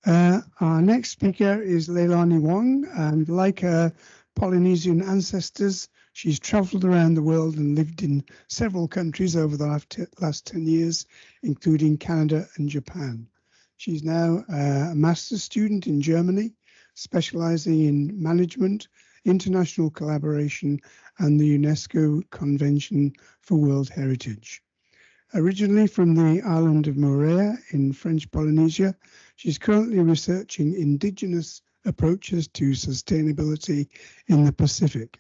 Our next speaker is Leilani Wong, and like her Polynesian ancestors, she's travelled around the world and lived in several countries over the last 10 years, including Canada and Japan. She's now a master's student in Germany, specialising in management, international collaboration, and the UNESCO Convention for World Heritage. Originally from the island of Moorea in French Polynesia, she's currently researching indigenous approaches to sustainability in the Pacific.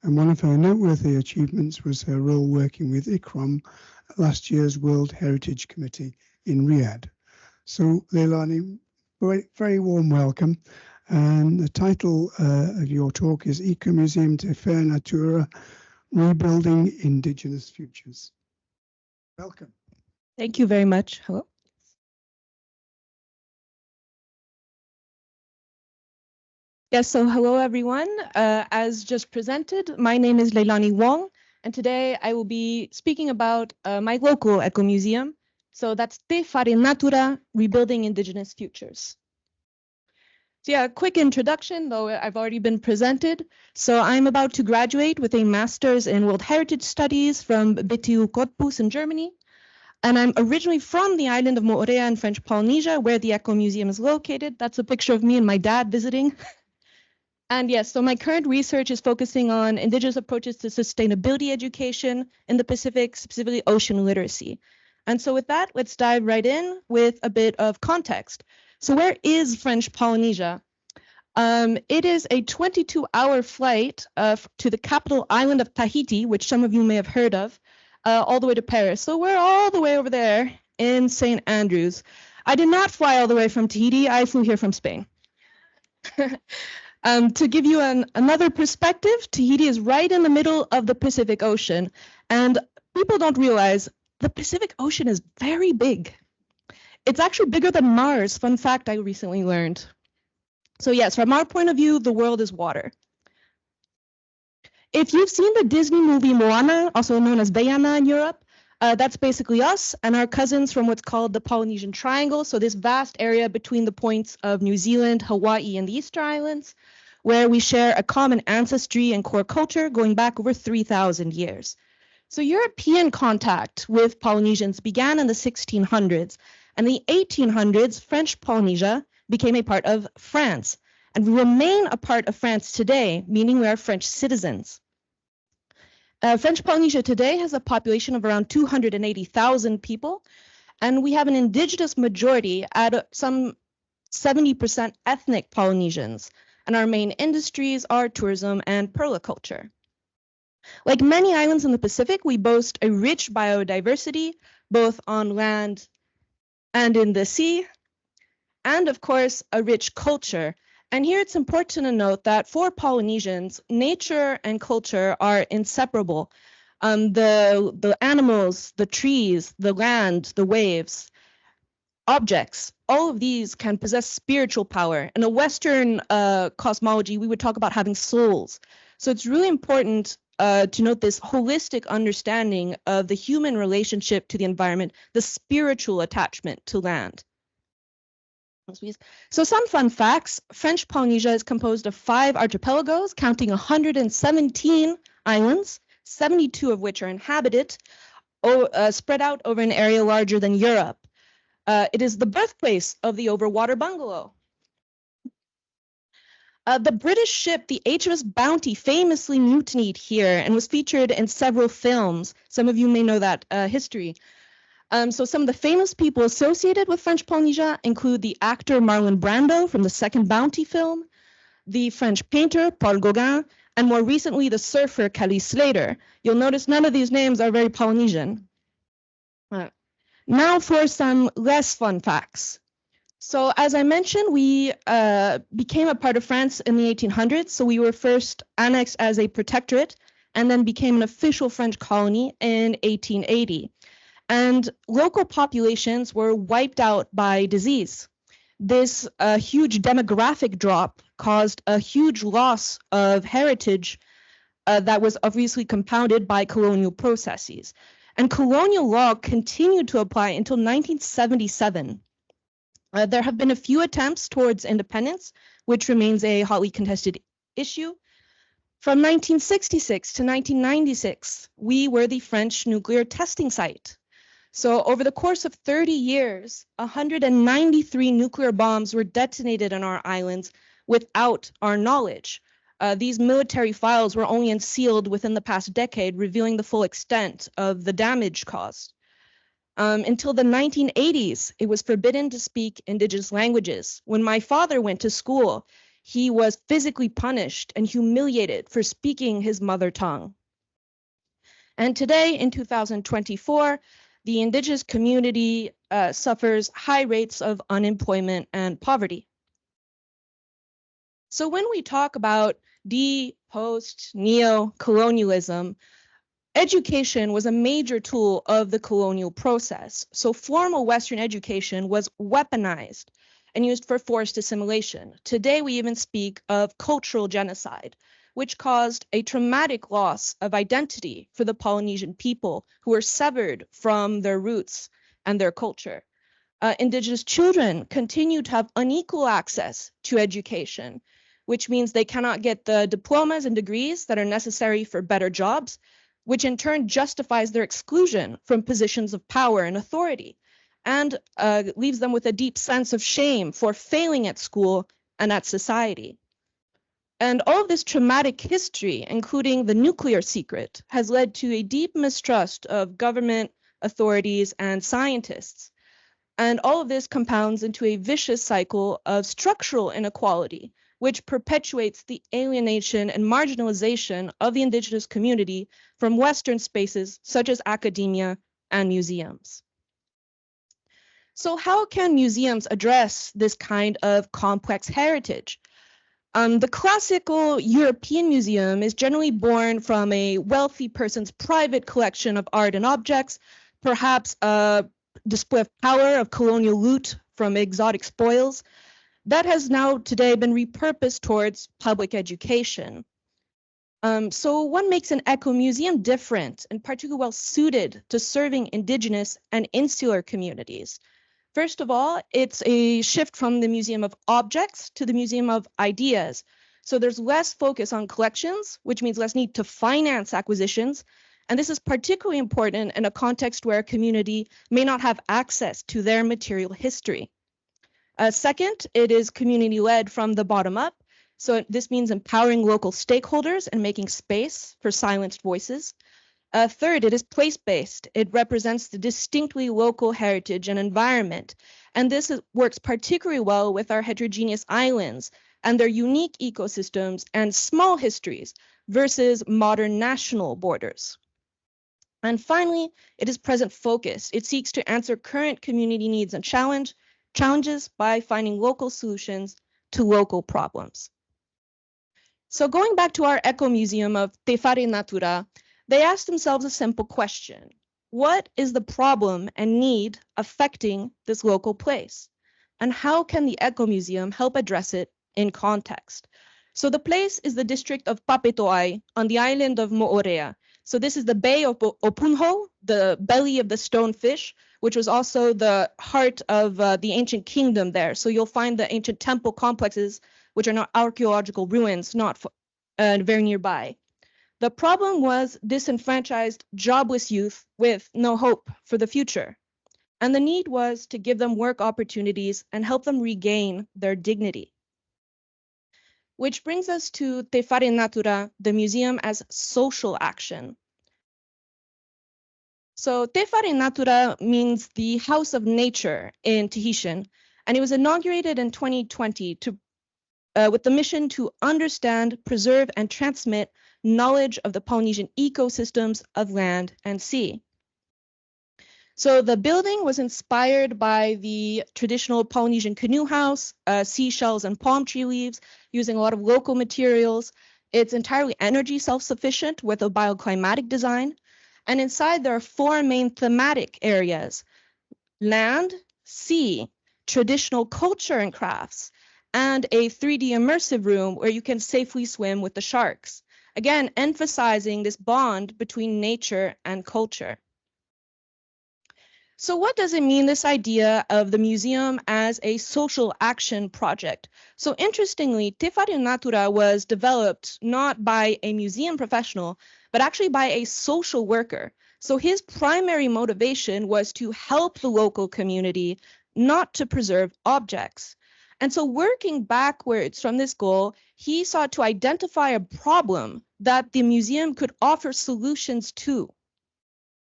And one of her noteworthy achievements was her role working with ICROM at last year's World Heritage Committee in Riyadh. So, Leilani, very warm welcome. And the title of your talk is Ecomuseum de Fair Natura, Rebuilding Indigenous Futures. Welcome. Thank you very much. Hello. Yes, so hello everyone. As just presented, my name is Leilani Wong, and today I will be speaking about my local ecomuseum. So that's Te Whare Natura, Rebuilding Indigenous Futures. So yeah, a quick introduction, though I've already been presented. So I'm about to graduate with a master's in World Heritage Studies from BTU Cottbus in Germany. And I'm originally from the island of Moorea in French Polynesia, where the Ecomuseum is located. That's a picture of me and my dad visiting. And yes, so my current research is focusing on indigenous approaches to sustainability education in the Pacific, specifically ocean literacy. And so with that, let's dive right in with a bit of context. So where is French Polynesia? It is a 22-hour flight to the capital island of Tahiti, which some of you may have heard of, all the way to Paris. So we're all the way over there in St. Andrews. I did not fly all the way from Tahiti. I flew here from Spain. To give you another perspective, Tahiti is right in the middle of the Pacific Ocean. And people don't realize the Pacific Ocean is very big. It's actually bigger than Mars. Fun fact I recently learned. So yes, from our point of view, the world is water. If you've seen the Disney movie Moana, also known as Vaiana in Europe, that's basically us and our cousins from what's called the Polynesian Triangle. So this vast area between the points of New Zealand, Hawaii, and the Easter Islands, where we share a common ancestry and core culture going back over 3,000 years. So European contact with Polynesians began in the 1600s. And in the 1800s, French Polynesia became a part of France, and we remain a part of France today, meaning we are French citizens. French Polynesia today has a population of around 280,000 people, and we have an indigenous majority at some 70% ethnic Polynesians, and our main industries are tourism and permaculture. Like many islands in the Pacific, we boast a rich biodiversity, both on land and in the sea, and of course, a rich culture. And here it's important to note that for Polynesians, nature and culture are inseparable. The animals, the trees, the land, the waves, objects, all of these can possess spiritual power. In a Western cosmology, we would talk about having souls. So it's really important to note this holistic understanding of the human relationship to the environment, the spiritual attachment to land. So some fun facts. French Polynesia is composed of 5 archipelagos, counting 117 islands, 72 of which are inhabited, spread out over an area larger than Europe. It is the birthplace of the overwater bungalow. The British ship, the HMS Bounty, famously mutinied here and was featured in several films. Some of you may know that history. So some of the famous people associated with French Polynesia include the actor Marlon Brando from the second Bounty film, the French painter Paul Gauguin, and more recently the surfer Kelly Slater. You'll notice none of these names are very Polynesian. Now for some less fun facts. So as I mentioned, we became a part of France in the 1800s. So we were first annexed as a protectorate and then became an official French colony in 1880. And local populations were wiped out by disease. This huge demographic drop caused a huge loss of heritage that was obviously compounded by colonial processes. And colonial law continued to apply until 1977. There have been a few attempts towards independence, which remains a hotly contested issue. From 1966 to 1996, we were the French nuclear testing site. So over the course of 30 years, 193 nuclear bombs were detonated on our islands without our knowledge. These military files were only unsealed within the past decade, revealing the full extent of the damage caused. Until the 1980s, it was forbidden to speak indigenous languages. When my father went to school, he was physically punished and humiliated for speaking his mother tongue. And today, in 2024, the indigenous community suffers high rates of unemployment and poverty. So when we talk about de, post, neo-colonialism, education was a major tool of the colonial process. So formal Western education was weaponized and used for forced assimilation. Today, we even speak of cultural genocide, which caused a traumatic loss of identity for the Polynesian people who were severed from their roots and their culture. Indigenous children continue to have unequal access to education, which means they cannot get the diplomas and degrees that are necessary for better jobs, which in turn justifies their exclusion from positions of power and authority, and leaves them with a deep sense of shame for failing at school and at society. And all of this traumatic history, including the nuclear secret, has led to a deep mistrust of government, authorities, and scientists. And all of this compounds into a vicious cycle of structural inequality, which perpetuates the alienation and marginalization of the indigenous community from Western spaces such as academia and museums. So how can museums address this kind of complex heritage? The classical European museum is generally born from a wealthy person's private collection of art and objects, perhaps a display of power of colonial loot from exotic spoils, that has now today been repurposed towards public education. So what makes an ecomuseum different and particularly well suited to serving indigenous and insular communities? First of all, it's a shift from the museum of objects to the museum of ideas. So there's less focus on collections, which means less need to finance acquisitions. And this is particularly important in a context where a community may not have access to their material history. Second, it is community-led from the bottom up. So this means empowering local stakeholders and making space for silenced voices. Third, it is place-based. It represents the distinctly local heritage and environment. And this works particularly well with our heterogeneous islands and their unique ecosystems and small histories versus modern national borders. And finally, it is present-focused. It seeks to answer current community needs and challenges by finding local solutions to local problems. So going back to our Ecomuseum of Te Whare Natura, they asked themselves a simple question. What is the problem and need affecting this local place? And how can the Ecomuseum help address it in context? So the place is the district of Papeto'ai on the island of Moorea. So this is the Bay of Opunho, the belly of the stonefish, which was also the heart of the ancient kingdom there. So you'll find the ancient temple complexes, which are not archaeological ruins, not very nearby. The problem was disenfranchised, jobless youth with no hope for the future. And the need was to give them work opportunities and help them regain their dignity. Which brings us to Te Whare Natura, the museum as social action. So Te Whare Natura means the house of nature in Tahitian, and it was inaugurated in 2020 with the mission to understand, preserve, and transmit knowledge of the Polynesian ecosystems of land and sea. So the building was inspired by the traditional Polynesian canoe house, seashells and palm tree leaves, using a lot of local materials. It's entirely energy self-sufficient with a bioclimatic design. And inside there are four main thematic areas: land, sea, traditional culture and crafts, and a 3D immersive room where you can safely swim with the sharks. Again, emphasizing this bond between nature and culture. So what does it mean, this idea of the museum as a social action project? So interestingly, Te Whare Natura was developed not by a museum professional, but actually by a social worker. So his primary motivation was to help the local community, not to preserve objects. And so working backwards from this goal, he sought to identify a problem that the museum could offer solutions to.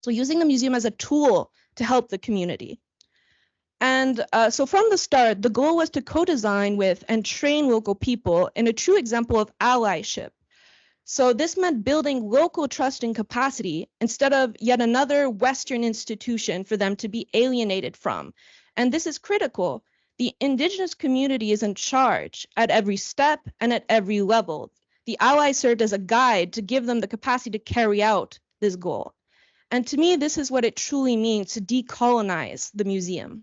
So using the museum as a tool to help the community. And so from the start, the goal was to co-design with and train local people in a true example of allyship. So this meant building local trust and capacity instead of yet another Western institution for them to be alienated from. And this is critical. The indigenous community is in charge at every step and at every level. The ally served as a guide to give them the capacity to carry out this goal. And to me, this is what it truly means to decolonize the museum.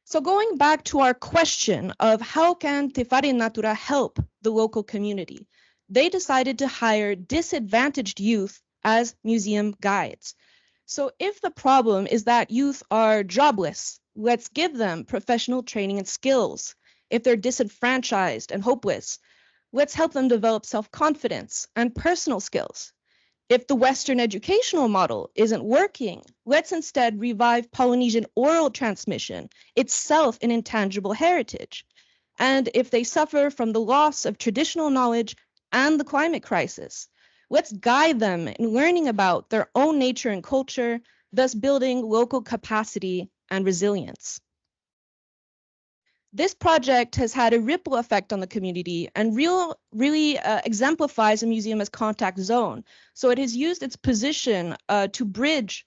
So going back to our question of how can Te Whare Natura help the local community, they decided to hire disadvantaged youth as museum guides. So if the problem is that youth are jobless, let's give them professional training and skills. If they're disenfranchised and hopeless, let's help them develop self-confidence and personal skills. If the Western educational model isn't working, let's instead revive Polynesian oral transmission, itself an intangible heritage. And if they suffer from the loss of traditional knowledge and the climate crisis, let's guide them in learning about their own nature and culture, thus building local capacity and resilience. This project has had a ripple effect on the community and really exemplifies a museum as contact zone. So it has used its position to bridge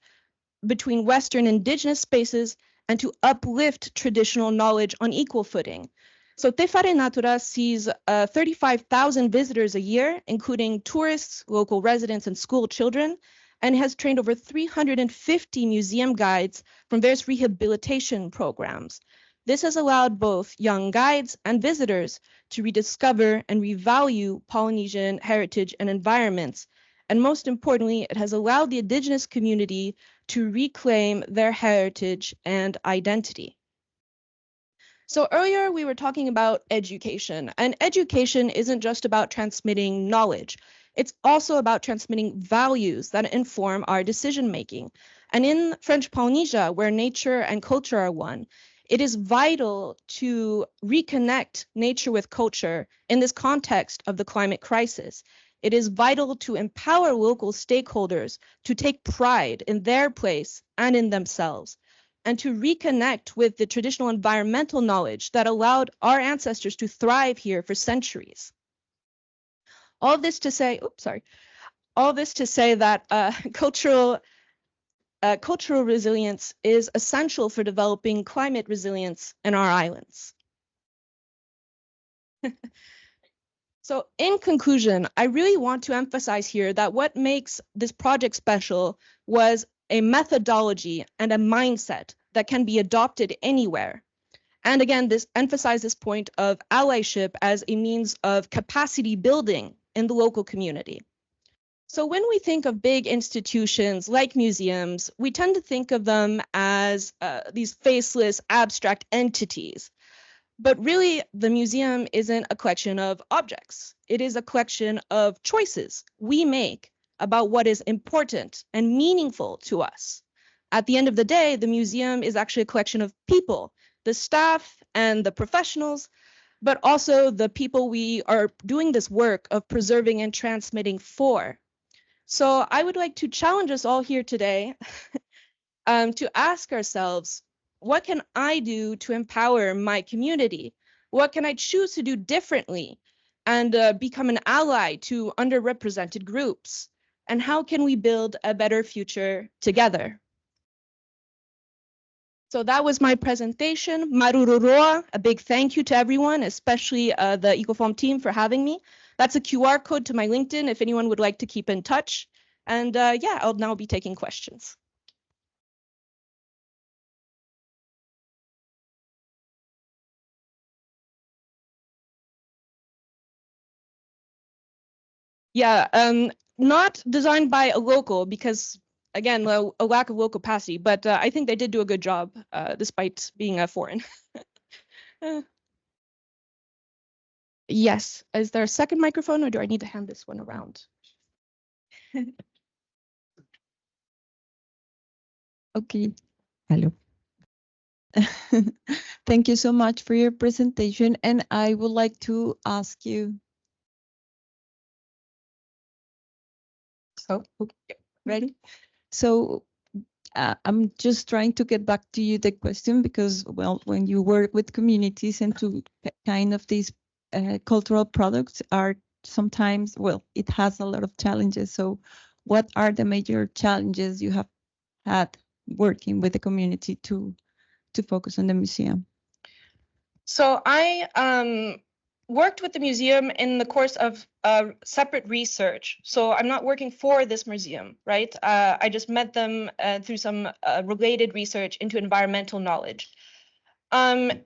between Western indigenous spaces and to uplift traditional knowledge on equal footing. So Te Whare Natura sees 35,000 visitors a year, including tourists, local residents, and school children, and has trained over 350 museum guides from various rehabilitation programs. This has allowed both young guides and visitors to rediscover and revalue Polynesian heritage and environments. And most importantly, it has allowed the indigenous community to reclaim their heritage and identity. So earlier we were talking about education, and education isn't just about transmitting knowledge. It's also about transmitting values that inform our decision making. And in French Polynesia, where nature and culture are one, it is vital to reconnect nature with culture in this context of the climate crisis. It is vital to empower local stakeholders to take pride in their place and in themselves, and to reconnect with the traditional environmental knowledge that allowed our ancestors to thrive here for centuries. All this to say, that cultural resilience is essential for developing climate resilience in our islands. So in conclusion, I really want to emphasize here that what makes this project special was a methodology and a mindset that can be adopted anywhere. And again, this emphasizes this point of allyship as a means of capacity building in the local community. So when we think of big institutions like museums, we tend to think of them as these faceless, abstract entities. But really, the museum isn't a collection of objects. It is a collection of choices we make about what is important and meaningful to us. At the end of the day, the museum is actually a collection of people, the staff and the professionals, but also the people we are doing this work of preserving and transmitting for. So I would like to challenge us all here today to ask ourselves, what can I do to empower my community? What can I choose to do differently and become an ally to underrepresented groups? And how can we build a better future together? So that was my presentation. Marururoa, a big thank you to everyone, especially the Ecoform team for having me. That's a QR code to my LinkedIn if anyone would like to keep in touch. And yeah, I'll now be taking questions. Yeah, not designed by a local because again, a lack of local capacity, but I think they did do a good job despite being foreign. Yes. Is there a second microphone, or do I need to hand this one around? Okay. Hello. Thank you so much for your presentation. And I would like to ask you. So, okay, ready? So I'm just trying to get back to you the question because, well, when you work with communities and to kind of these cultural products are sometimes, well, it has a lot of challenges. So what are the major challenges you have had working with the community to focus on the museum? So I worked with the museum in the course of separate research. So I'm not working for this museum, right? I just met them through some related research into environmental knowledge. And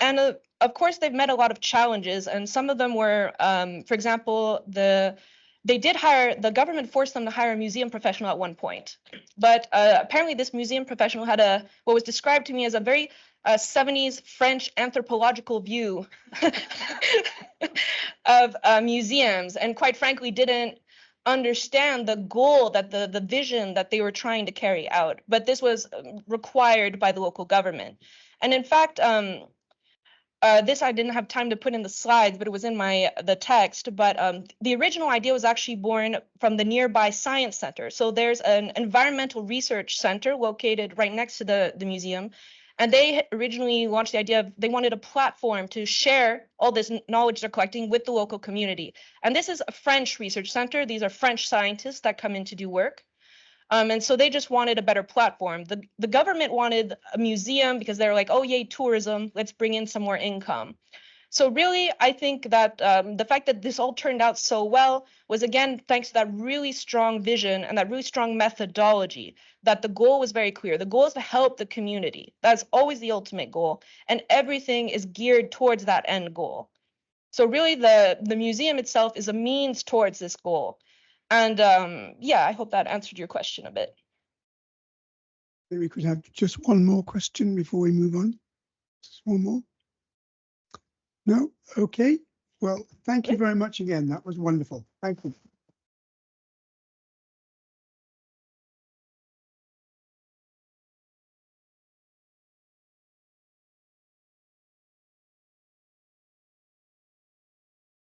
of course, they've met a lot of challenges, and some of them were, for example, the government forced them to hire a museum professional at one point. But apparently this museum professional had what was described to me as a very 70s French anthropological view of museums, and quite frankly didn't understand the goal, that the vision that they were trying to carry out. But this was required by the local government. And in fact, this I didn't have time to put in the slides, but it was in the text. But the original idea was actually born from the nearby science center. So there's an environmental research center located right next to the museum. And they originally launched the idea of they wanted a platform to share all this knowledge they're collecting with the local community. And this is a French research center. These are French scientists that come in to do work. And so they just wanted a better platform. The government wanted a museum because they're like, oh, yay, tourism, let's bring in some more income. So really, I think that the fact that this all turned out so well was, again, thanks to that really strong vision and that really strong methodology, that the goal was very clear. The goal is to help the community. That's always the ultimate goal. And everything is geared towards that end goal. So really, the museum itself is a means towards this goal. And yeah, I hope that answered your question a bit. Maybe we could have just one more question before we move on. Just one more. No? Okay. Well, thank you very much again. That was wonderful. Thank you.